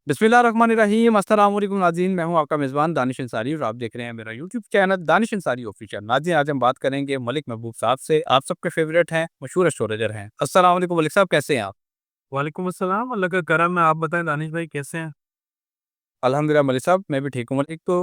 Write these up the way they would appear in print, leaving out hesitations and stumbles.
बिस्मिल्लाहिर्रहमानिर्रहीम अस्सलाम वालेकुम नाज़रीन, मैं हूं आपका मेज़बान दानिश अंसारी और आप देख रहे हैं मेरा YouTube channel Danish Ansari official. नाज़रीन, आज हम बात करेंगे मलिक महबूब साहब से। आप सबके फेवरेट हैं, मशहूर एस्ट्रोलॉजर हैं। अस्सलाम वालेकुम मलिक साहब, कैसे हैं आप? वालेकुम अस्सलाम, अल्लाह का करम है। आप बताएं दानिश भाई कैसे हैं? अल्हम्दुलिल्लाह मलिक साहब, मैं भी ठीक हूँ। मलिक तो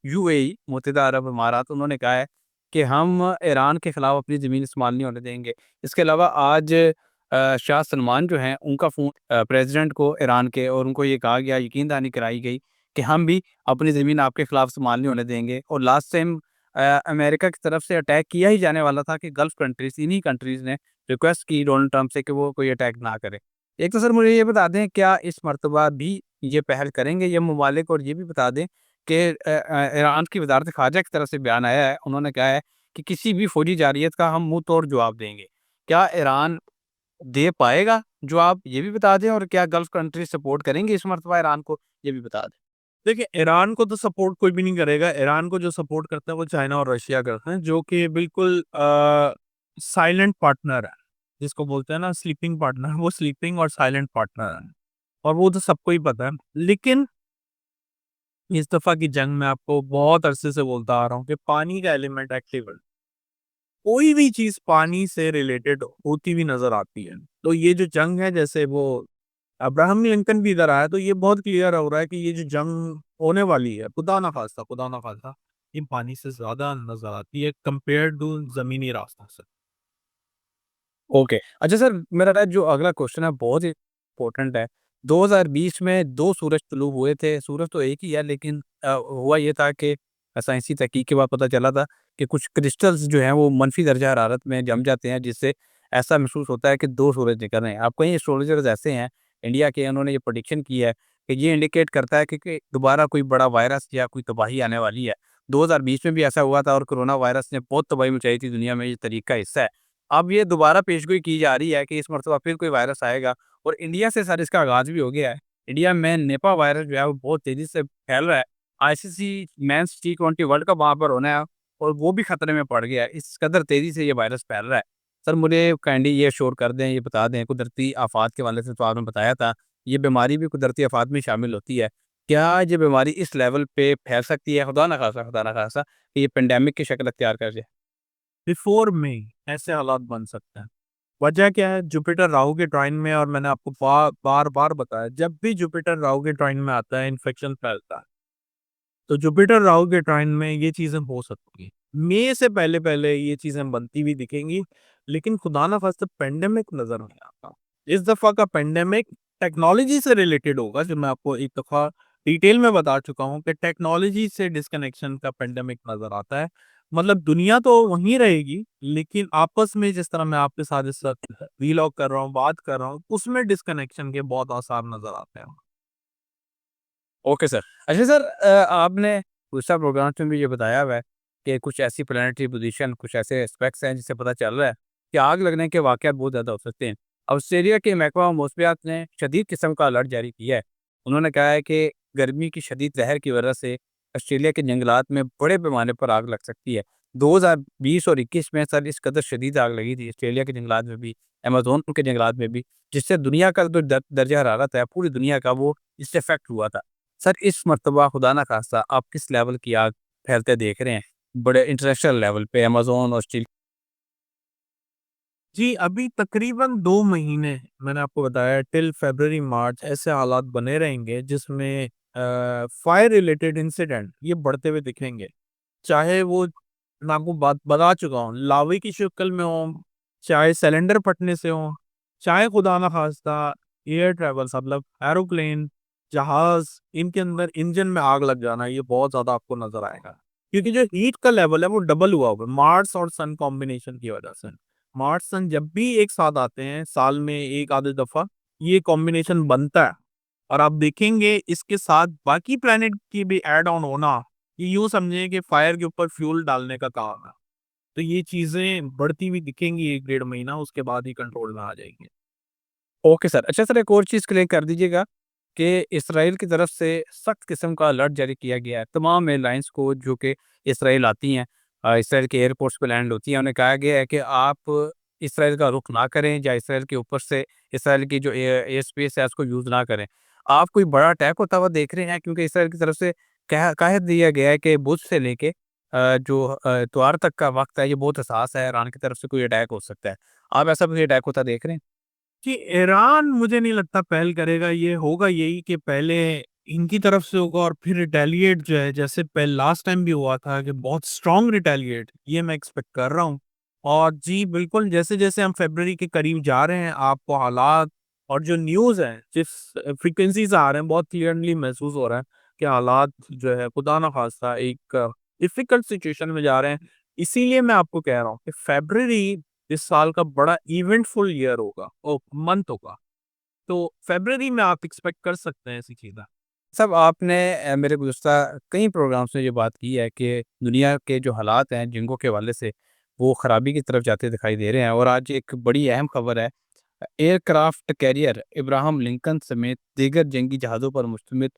यूएई मुत्तहिदा अरब अमारात, उन्होंने कहा है कि हम ईरान के खिलाफ अपनी ज़मीन इस्तेमाल नहीं होने देंगे। इसके अलावा आज शाह सलमान जो हैं उनका फ़ोन प्रेसिडेंट को ईरान के, और उनको ये कहा गया, यकीन दहानी कराई गई कि हम भी अपनी ज़मीन आपके खिलाफ इस्तेमाल नहीं होने देंगे। और लास्ट टाइम अमेरिका की तरफ से अटैक किया ही जाने वाला था कि गल्फ़ कंट्रीज़, इन्हीं कंट्रीज़ ने रिक्वेस्ट की डोनाल्ड ट्रंप से कि वो कोई अटैक ना करें। एक तो सर मुझे ये बता दें, क्या इस मर्तबा भी ये पहल करेंगे ये ममालिक? और ये भी बता दें कि ईरान की वज़ारत ख़ारिजा की तरफ से बयान आया है, उन्होंने कहा है कि किसी भी फ़ौजी जारियत का हम मुँह तोड़ जवाब देंगे। क्या ईरान दे पाएगा जवाब? ये भी बता दें। और क्या गल्फ़ कंट्रीज़ सपोर्ट करेंगे इस मर्तबा ईरान को? ये भी बता दें। देखिए, ईरान को तो सपोर्ट कोई भी नहीं करेगा। ईरान को जो सपोर्ट करता है वो चाइना और रशिया करते हैं, जो कि बिल्कुल साइलेंट पार्टनर है। जिसको बोलते हैं ना स्लीपिंग पार्टनर, वो स्लीपिंग और साइलेंट पार्टनर है। और वो तो सबको ही पता है। लेकिन इस दफ़ा की जंग में आपको बहुत अरसे से बोलता आ रहा हूँ कि पानी का एलिमेंट एक्टिव है। कोई भी चीज़ पानी से रिलेटेड होती हुई नज़र आती है। तो ये जो जंग है, जैसे वो अब्राहम लिंकन भी इधर आया, तो ये बहुत क्लियर हो रहा है कि ये जो जंग होने वाली है, खुदा ना खास्ता, ये पानी से ज़्यादा नज़र आती है कंपेयर्ड टू ज़मीनी रास्ता से। ओके। अच्छा सर, मेरा जो अगला क्वेश्चन है बहुत ही इम्पोर्टेंट है। 2020 में 2 सूरज तुलूब हुए थे। सूरज तो एक ही है, लेकिन हुआ ये था कि साइंसी तहकीक के बाद पता चला था कि कुछ क्रिस्टल्स जो हैं वो मनफी दर्जा हरारत में जम जाते हैं, जिससे ऐसा महसूस होता है कि 2 सूरज निकल रहे हैं। अब कई एस्ट्रोलॉजर्स ऐसे हैं इंडिया के, उन्होंने ये प्रेडिक्शन की है कि ये इंडिकेट करता है कि दोबारा कोई बड़ा वायरस या कोई तबाही आने वाली है। 2020 में भी ऐसा हुआ था और कोरोना वायरस ने बहुत तबाही मचाई थी दुनिया में, ये तरीका हिस्सा है। अब ये दोबारा पेशगोई की जा रही है कि इस मर्तबा फिर कोई वायरस आएगा, और इंडिया से सर इसका आगाज़ भी हो गया है। इंडिया में निपा वायरस जो है वो बहुत तेज़ी से फैल रहा है। आईसीसी मेंस टी20 वर्ल्ड कप वहाँ पर होना है, और वो भी खतरे में पड़ गया है। इस कदर तेज़ी से ये वायरस फैल रहा है। सर मुझे काइंडली ये एश्योर कर दें, ये बता दें, कुदरती आफ़ात के हवाले से तो आपने बताया था, ये बीमारी भी कुदरती आफ़ात में शामिल होती है। क्या ये बीमारी इस लेवल पे फैल सकती है, खुदा ना खास्ता, कि ये पेंडेमिक की शक्ल अख्तियार कर जाए? बिफोर मई ऐसे हालात बन सकते हैं। वजह क्या है? जुपिटर राहु के ट्राइन में, और मैंने आपको बार बार बताया, जब भी जुपिटर राहु के ट्राइन में आता है इन्फेक्शन फैलता है। तो जुपिटर राहु के ट्राइन में ये चीजें हो सकती हैं। मई से पहले पहले ये चीजें बनती हुई दिखेंगी। लेकिन खुदा ना खास्ता पेंडेमिक नजर नहीं आता। इस दफा का पेंडेमिक टेक्नोलॉजी से रिलेटेड होगा, जो मैं आपको एक दफा डिटेल में बता चुका हूँ कि टेक्नोलॉजी से डिस्कनेक्शन का पेंडेमिक नजर आता है। मतलब दुनिया तो वहीं रहेगी, लेकिन आपस में जिस तरह मैं आपके साथ इस वक्त वीलॉग कर रहा हूँ, बात कर रहा हूँ, उसमें डिस्कनेक्शन के बहुत आसार नजर आते हैं। Okay sir. अच्छा सर, आपने दूसरा प्रोग्राम में भी ये बताया हुआ है कि कुछ ऐसी प्लैनेटरी पोज़ीशन, कुछ ऐसे एस्पेक्ट्स हैं जिससे पता चल रहा है कि आग लगने के वाक़यात बहुत ज़्यादा हो सकते हैं। ऑस्ट्रेलिया के महकमा मौसमियात ने शदीद किस्म का अलर्ट जारी किया है। उन्होंने कहा है कि गर्मी की शदीद लहर की वजह से ऑस्ट्रेलिया के जंगलात में बड़े पैमाने पर आग लग सकती है। 2020 और 21 में सर इस कदर शदीद आग लगी थी ऑस्ट्रेलिया के जंगलात में भी, अमेज़न के जंगलात में भी, जिससे दुनिया का जो दर्जा हरारत है, पूरी दुनिया का, वो इससे इफ़ेक्ट हुआ था। सर इस मर्तबा खुदा ना खास्ता आप किस लेवल की आग फैलते देख रहे हैं? बड़े इंटरनेशनल लेवल पे अमेज़न, ऑस्ट्रेलिया। जी, अभी तकरीबन 2 महीने मैंने आपको बताया टिल फ़रवरी मार्च ऐसे हालात बने रहेंगे, जिसमें फायर रिलेटेड इंसिडेंट ये बढ़ते हुए दिखेंगे। चाहे वो, मैं आपको बात बता चुका हूँ, लावे की शक्ल में हो, चाहे सिलेंडर फटने से हो, चाहे खुदा ना ख़ास्ता एयर ट्रैवल्स मतलब एरोप्लेन, जहाज़, इनके अंदर इंजन में आग लग जाना, ये बहुत ज़्यादा आपको नज़र आएगा। क्योंकि जो हीट का लेवल है वो डबल हुआ हुआ है मार्स और सन कॉम्बिनेशन की वजह से। मार्स सन जब भी एक साथ आते हैं साल में एक आधे दफा, ये कॉम्बिनेशन बनता है। और आप देखेंगे इसके साथ बाकी प्लेनेट की भी ऐड ऑन होना, ये यूं समझें कि फायर के ऊपर फ्यूल डालने का काम है। तो ये चीजें बढ़ती हुई दिखेंगी 1 डेढ़ महीना, उसके बाद ही कंट्रोल में आ जाएंगे। Okay sir. अच्छा सर, एक और चीज़ क्लियर कर दीजिएगा कि इसराइल की तरफ से सख्त किस्म का अलर्ट जारी किया गया है तमाम एयरलाइंस को जो कि इसराइल आती हैं, इसराइल के एयरपोर्ट्स पे लैंड होती हैं। उन्हें कहा गया है कि आप इसराइल का रुख ना करें, या इसराइल के ऊपर से इसराइल की जो एयर एयर स्पेस है उसको यूज़ ना करें। आप कोई बड़ा अटैक होता हुआ देख रहे हैं? क्योंकि इसराइल की तरफ से कह दिया गया है कि बुध से लेके इतवार तक का वक़्त है, ये बहुत हसास है, ईरान की तरफ से कोई अटैक हो सकता है। आप ऐसा कोई अटैक होता देख रहे हैं? कि ईरान मुझे नहीं लगता पहल करेगा, ये होगा यही कि पहले इनकी तरफ से होगा और फिर रिटेलिएट जो है, जैसे पहले लास्ट टाइम भी हुआ था कि बहुत स्ट्रॉन्ग रिटेलिएट, ये मैं एक्सपेक्ट कर रहा हूँ। और जी बिल्कुल, जैसे-जैसे हम फ़रवरी के करीब जा रहे हैं, आपको हालात और जो न्यूज़ हैं, जिस फ्रीक्वेंसी से आ रहे हैं, बहुत क्लियरली महसूस हो रहा है कि हालात जो है खुदा ना ख़ास्ता एक डिफ़िकल्ट सिचुएशन में जा रहे हैं। इसीलिए मैं आपको कह रहा हूँ कि फ़रवरी इस साल का बड़ा इवेंटफुल ईयर होगा, मंथ होगा। तो फ़रवरी में आप एक्सपेक्ट कर सकते हैं ऐसी चीज़ें। साहब आपने मेरे गुज़श्ता कई प्रोग्राम्स में ये बात की है कि दुनिया के जो हालात हैं जंगों के हवाले से, वो ख़राबी की तरफ जाते दिखाई दे रहे हैं और आज एक बड़ी अहम खबर है। एयरक्राफ्ट कैरियर इब्राहिम लिंकन समेत दीगर जंगी जहाज़ों पर मुश्तमिल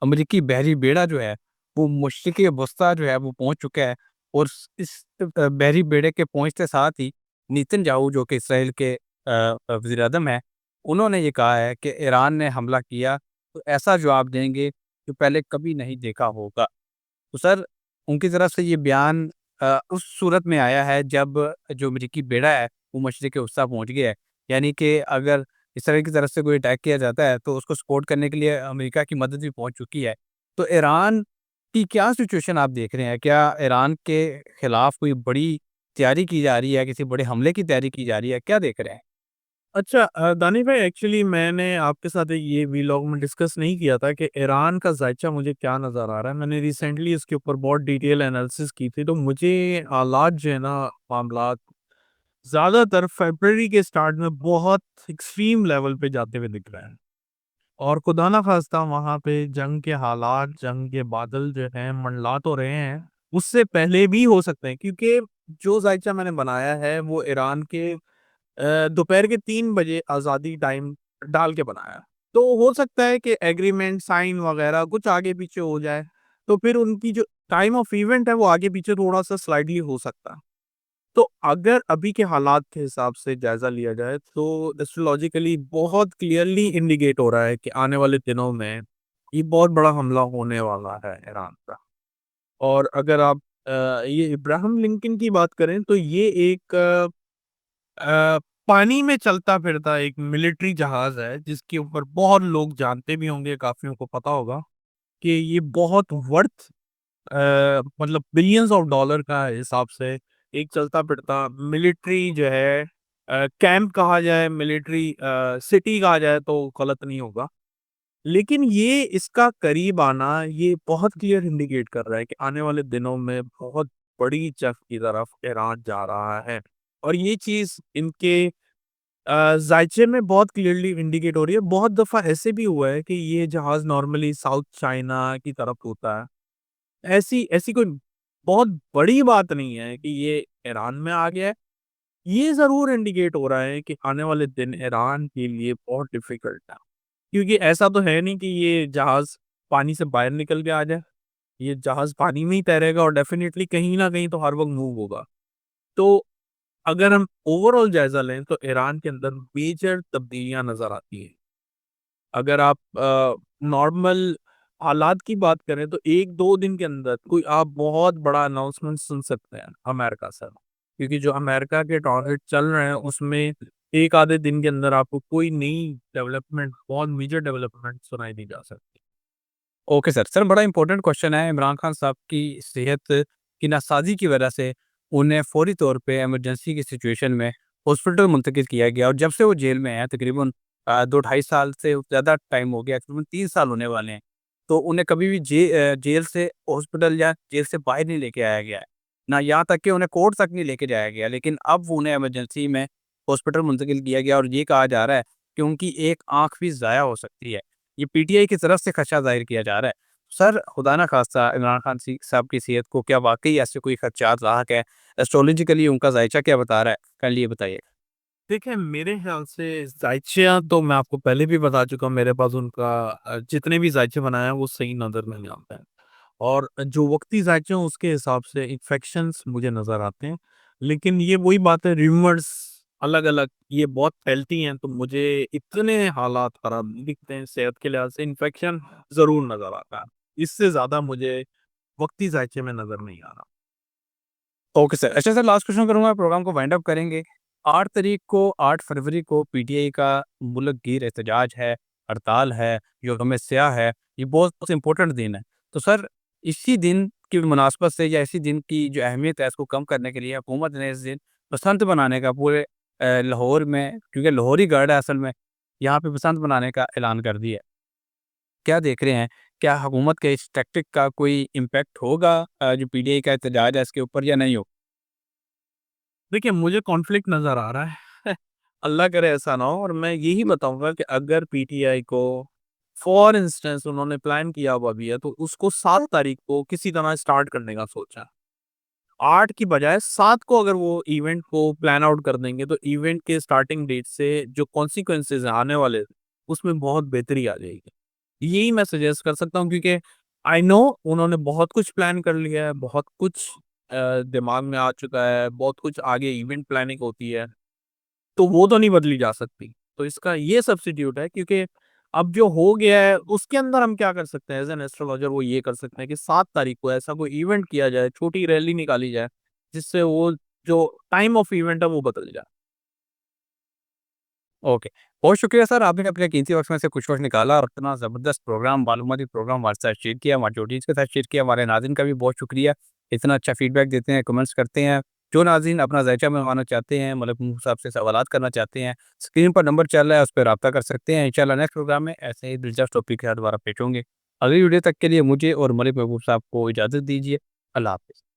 अमरीकी बहरी बेड़ा जो है, वो मशरिक़ वस्ता जो है वो पहुँच चुका है और इस बहरी बेड़े के पहुँचते साथ ही नेतन्याहू जो कि इसराइल के वज़ीर-ए-आज़म हैं, उन्होंने ये कहा है कि ईरान ने हमला किया तो ऐसा जवाब देंगे जो पहले कभी नहीं देखा होगा। तो सर, उनकी तरफ से ये बयान उस सूरत में आया है जब जो अमरीकी बेड़ा है वो मशरिक़ वस्ता पहुँच गया है। यानी कि अगर इसराइल की तरफ से कोई अटैक किया जाता है तो उसको सपोर्ट करने के लिए अमेरिका की मदद भी पहुँच चुकी है। तो ईरान की क्या सिचुएशन आप देख रहे हैं? क्या ईरान के खिलाफ कोई बड़ी तैयारी की जा रही है, किसी बड़े हमले की तैयारी की जा रही है? क्या देख रहे हैं? अच्छा दानिश भाई, एक्चुअली मैंने आपके साथ ये व्लॉग में डिस्कस नहीं किया था कि ईरान का ज़ायचा मुझे क्या नज़र आ रहा है। मैंने रिसेंटली इसके ऊपर बहुत डिटेल एनालिसिस की थी, तो मुझे हालात जो है ना, मामलात ज़्यादातर फ़रवरी के स्टार्ट में बहुत एक्सट्रीम लेवल पे जाते हुए दिख रहे हैं। और खुदा ना ख़ास्ता वहाँ पे जंग के हालात, जंग के बादल जो हैं मंडला तो रहे हैं, उससे पहले भी हो सकते हैं, क्योंकि जो ज़ायचा मैंने बनाया है वो ईरान के दोपहर के 3 बजे आज़ादी टाइम डाल के बनाया। तो हो सकता है कि एग्रीमेंट साइन वगैरह कुछ आगे-पीछे हो जाए, तो फिर उनकी जो टाइम ऑफ इवेंट है वो आगे-पीछे थोड़ा-सा स्लाइटली हो सकता है। तो अगर अभी के हालात के हिसाब से जायज़ा लिया जाए, तो एस्ट्रोलॉजिकली बहुत क्लियरली इंडिकेट हो रहा है कि आने वाले दिनों में ये बहुत बड़ा हमला होने वाला है ईरान का। और अगर आप ये इब्राहिम लिंकन की बात करें, तो ये एक पानी में चलता-फिरता एक मिलिट्री जहाज़ है, जिसके ऊपर बहुत लोग जानते भी होंगे, काफ़ियों को पता होगा कि ये बहुत वर्थ मतलब बिलियंस ऑफ डॉलर का हिसाब से एक चलता-फिरता मिलिट्री जो है, कैंप कहा जाए, मिलिट्री सिटी कहा जाए तो गलत नहीं होगा। लेकिन ये इसका करीब आना, ये बहुत क्लियर इंडिकेट कर रहा है कि आने वाले दिनों में बहुत बड़ी जंग की तरफ ईरान जा रहा है। और ये चीज़ इनके ज़ायचे में बहुत क्लियरली इंडिकेट हो रही है। बहुत दफ़ा ऐसे भी हुआ है कि ये जहाज़ नॉर्मली साउथ चाइना की तरफ होता है। ऐसी ऐसी कोई बहुत बड़ी बात नहीं है कि ये ईरान में आ गया है। ये ज़रूर इंडिकेट हो रहा है कि आने वाले दिन ईरान के लिए बहुत डिफ़िकल्ट है। क्योंकि ऐसा तो है नहीं कि ये जहाज़ पानी से बाहर निकल के आ जाए। ये जहाज़ पानी में ही तैरेगा और डेफ़िनिटली कहीं न कहीं तो हर वक़्त मूव होगा। तो अगर हम ओवरऑल जायज़ा लें, तो ईरान के अंदर मेजर तब्दीलियाँ नज़र आती हैं। अगर आप नॉर्मल हालात की बात करें, तो 1-2 दिन के अंदर कोई आप बहुत बड़ा अनाउंसमेंट सुन सकते हैं अमेरिका से। क्योंकि जो अमेरिका के टारगेट चल रहे हैं, उसमें 1 आधे दिन के अंदर आपको कोई नई डेवलपमेंट, बहुत मेजर डेवलपमेंट सुनाई दी जा सकती ओके सर। सर, बड़ा इम्पोर्टेंट क्वेश्चन है। इमरान खान साहब की सेहत की नासाज़ी की वजह से उन्हें फ़ौरी तौर पे इमरजेंसी की सिचुएशन में हॉस्पिटल मुंतकिल किया गया और जब से वो जेल में हैं तकरीबन 2 ढाई साल से ज़्यादा टाइम हो गया, तकरीबन 3 साल होने वाले हैं। तो उन्हें कभी भी जेल से हॉस्पिटल या जेल से बाहर नहीं लेके आया गया है। ना यहाँ तक कि उन्हें कोर्ट तक नहीं लेके जाया गया। लेकिन अब उन्हें इमरजेंसी में हॉस्पिटल मुंतकिल किया गया और ये कहा जा रहा है कि उनकी एक आँख भी ज़ाया हो सकती है। ये पीटीआई की तरफ से खदशा ज़ाहिर किया जा रहा है। सर, खुदा ना खास्ता इमरान खान साहब की सेहत को क्या वाक़ई ऐसे कोई खदशात लाहक है? एस्ट्रोलॉजिकली उनका ज़ायचा क्या बता रहा है? काइंडली ये बताइए। देखिए, मेरे ख़्याल से ज़ायचिया तो मैं आपको पहले भी बता चुका हूँ, मेरे पास उनका जितने भी ज़ायचे बनाए हैं, वो सही नज़र नहीं आते हैं। और जो वक़्ती ज़ायचे हैं, उसके हिसाब से इन्फेक्शंस मुझे नज़र आते हैं। लेकिन ये वही बात है, रूमर्स अलग-अलग ये बहुत फैलती हैं, तो मुझे इतने हालात खराब नहीं दिखते हैं सेहत के लिहाज से, इन्फेक्शन ज़रूर नज़र आता है। इससे ज़्यादा मुझे वक़्ती ज़ायचे में नज़र नहीं आ रहा। Okay sir. अच्छा सर, लास्ट क्वेश्चन करूँगा, प्रोग्राम को वाइंड अप करेंगे। 8 फरवरी को पीटीआई का मुल्क गिर एहतजाज है, हड़ताल है, यौम स्याह है, ये बहुत इम्पोर्टेंट दिन है। तो सर, इसी दिन की मुनासबत से या इसी दिन की जो अहमियत है इसको कम करने के लिए हुकूमत ने इस दिन बसंत मनाने का पूरे लाहौर में, क्योंकि लाहौरी गढ़ है असल में, यहाँ पे बसंत मनाने का ऐलान कर दिया है। क्या देख रहे हैं? क्या हुकूमत के इस टैक्टिक का कोई इम्पैक्ट होगा जो पीटीआई का एहतजाज है इसके ऊपर, या नहीं हो? देखिए, मुझे कॉन्फ्लिक्ट नज़र आ रहा है। अल्लाह करे ऐसा ना हो, और मैं यही बताऊँगा कि अगर पीटीआई को फॉर इंस्टेंस उन्होंने प्लान किया हुआ भी है, तो उसको 7 तारीख को किसी तरह स्टार्ट करने का सोचा है। 8 की बजाय 7 को अगर वो इवेंट को प्लान आउट कर देंगे, तो इवेंट के स्टार्टिंग डेट से जो कॉन्सिक्वेंसेज़ हैं आने वाले, उसमें बहुत बेहतरी आ जाएगी। यही मैं सजेस्ट कर सकता हूँ, क्योंकि आई नो उन्होंने बहुत कुछ प्लान कर लिया है, बहुत कुछ दिमाग में आ चुका है, बहुत कुछ आगे इवेंट प्लानिंग होती है, तो वो तो नहीं बदली जा सकती। तो इसका ये सब्स्टिट्यूट है, क्योंकि अब जो हो गया है उसके अंदर हम क्या कर सकते हैं एज़ एन एस्ट्रोलॉजर, वो ये कर सकते हैं कि 7 तारीख को ऐसा कोई इवेंट किया जाए, छोटी रैली निकाली जाए, जिससे वो जो टाइम ऑफ इवेंट है वो बदल जाए। ओके। बहुत शुक्रिया सर, आपने अपने कीमती वक़्त में से कुछ वक़्त निकाला और इतना ज़बरदस्त प्रोग्राम, मालूमाती प्रोग्राम हमारे साथ शेयर किया, हमारे ऑडियंस के साथ शेयर किया। हमारे नाज़रीन का भी बहुत शुक्रिया, इतना अच्छा फीडबैक देते हैं, कमेंट्स करते हैं। जो नाज़रीन अपना ज़ायचा मनवाना चाहते हैं, मतलब मुँह साहब से सवालात करना चाहते हैं, स्क्रीन पर नंबर चल रहा है, उस पे राब्ता कर सकते हैं। इंशाअल्लाह नेक्स्ट प्रोग्राम में ऐसे ही दिलचस्प टॉपिक के साथ दोबारा पेश होंगे। अगली वीडियो तक के लिए मुझे और मलिक महबूब साहब को इजाज़त दीजिए। अल्लाह हाफ़िज़।